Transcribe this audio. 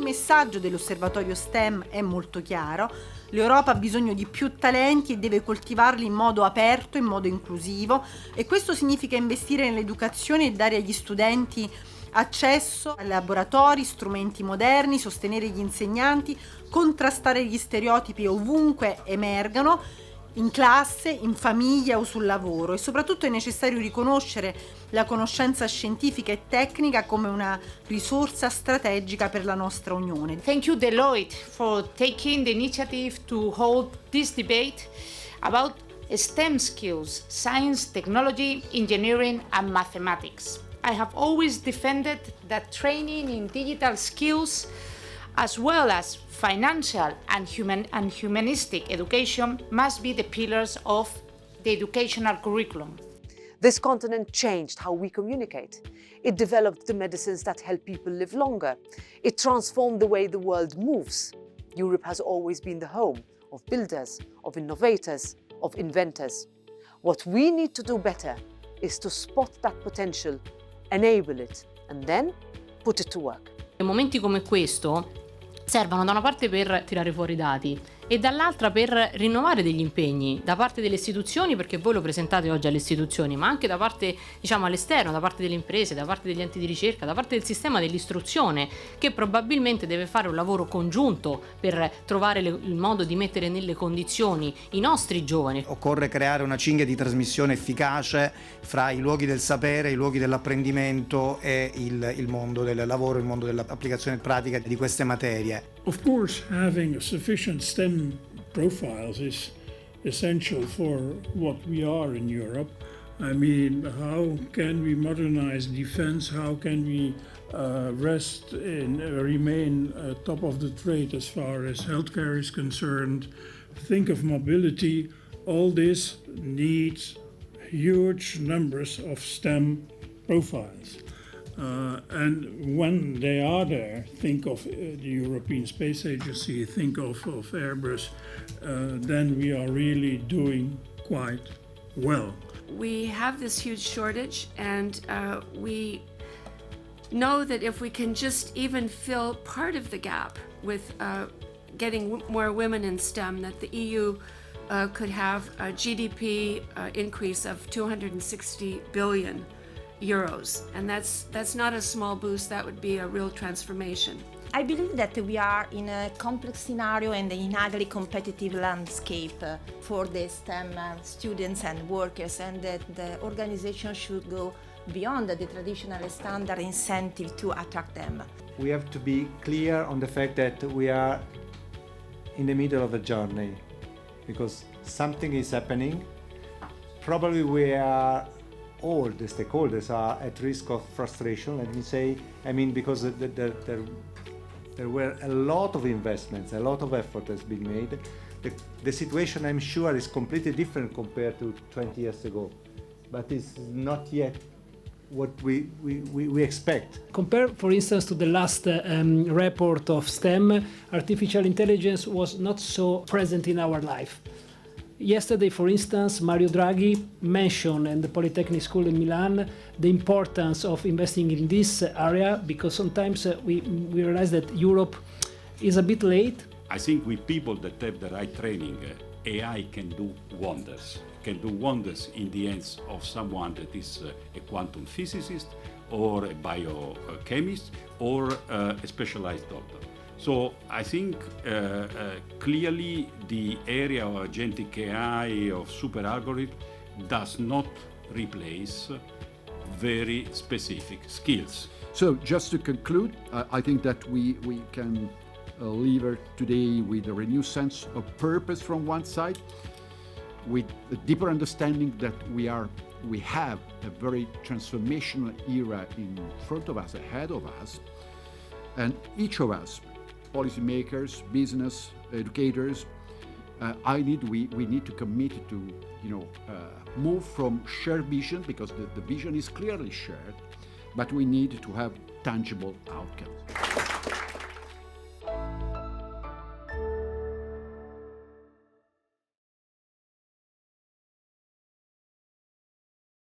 messaggio dell'Osservatorio STEM è molto chiaro: l'Europa ha bisogno di più talenti e deve coltivarli in modo aperto, in modo inclusivo, e questo significa investire nell'educazione e dare agli studenti accesso a laboratori, strumenti moderni, sostenere gli insegnanti, contrastare gli stereotipi ovunque emergano, in classe, in famiglia o sul lavoro, e soprattutto è necessario riconoscere la conoscenza scientifica e tecnica come una risorsa strategica per la nostra Unione. Thank you, Deloitte, for taking the initiative to hold this debate about STEM skills, science, technology, engineering and mathematics. I have always defended that training in digital skills, as well as financial and humanistic education, must be the pillars of the educational curriculum. This continent changed how we communicate. It developed the medicines that help people live longer. It transformed the way the world moves. Europe has always been the home of builders, of innovators, of inventors. What we need to do better is to spot that potential, enable it, and then put it to work. In momenti come questo servono da una parte per tirare fuori i dati e dall'altra per rinnovare degli impegni da parte delle istituzioni, perché voi lo presentate oggi alle istituzioni, ma anche da parte, diciamo, all'esterno, da parte delle imprese, da parte degli enti di ricerca, da parte del sistema dell'istruzione, che probabilmente deve fare un lavoro congiunto per trovare il modo di mettere nelle condizioni i nostri giovani. Occorre creare una cinghia di trasmissione efficace fra i luoghi del sapere, i luoghi dell'apprendimento e il mondo del lavoro, il mondo dell'applicazione pratica di queste materie. Of course, having a sufficient STEM profiles is essential for what we are in Europe. I mean, how can we modernize defense? How can we remain top of the trade as far as healthcare is concerned? Think of mobility. All this needs huge numbers of STEM profiles. And when they are there, think of the European Space Agency, think of Airbus, then we are really doing quite well. We have this huge shortage, and we know that if we can just even fill part of the gap with getting more women in STEM, that the EU could have a GDP increase of 260 billion euros, and that's not a small boost. That would be a real transformation. I believe that we are in a complex scenario and in a highly competitive landscape for the STEM students and workers, and that the organization should go beyond the traditional standard incentive to attract them. We have to be clear on the fact that we are in the middle of a journey, because something is happening. Probably we are all the stakeholders are at risk of frustration, let me say. I mean, because there were a lot of investments, a lot of effort has been made. The situation, I'm sure, is completely different compared to 20 years ago, but it's not yet what we expect. Compared, for instance, to the last report of STEM, artificial intelligence was not so present in our life. Yesterday, for instance, Mario Draghi mentioned in the Polytechnic School in Milan the importance of investing in this area, because sometimes we realize that Europe is a bit late. I think with people that have the right training, AI can do wonders. Can do wonders in the hands of someone that is a quantum physicist or a biochemist or a specialized doctor. So I think clearly the area of agentic AI, of super algorithm, does not replace very specific skills. So just to conclude, I think that we can leave today with a renewed sense of purpose from one side, with a deeper understanding that we have a very transformational era in front of us, ahead of us, and each of us, policymakers, business, educators, we need to commit to move from shared vision, because the vision is clearly shared, but we need to have tangible outcomes.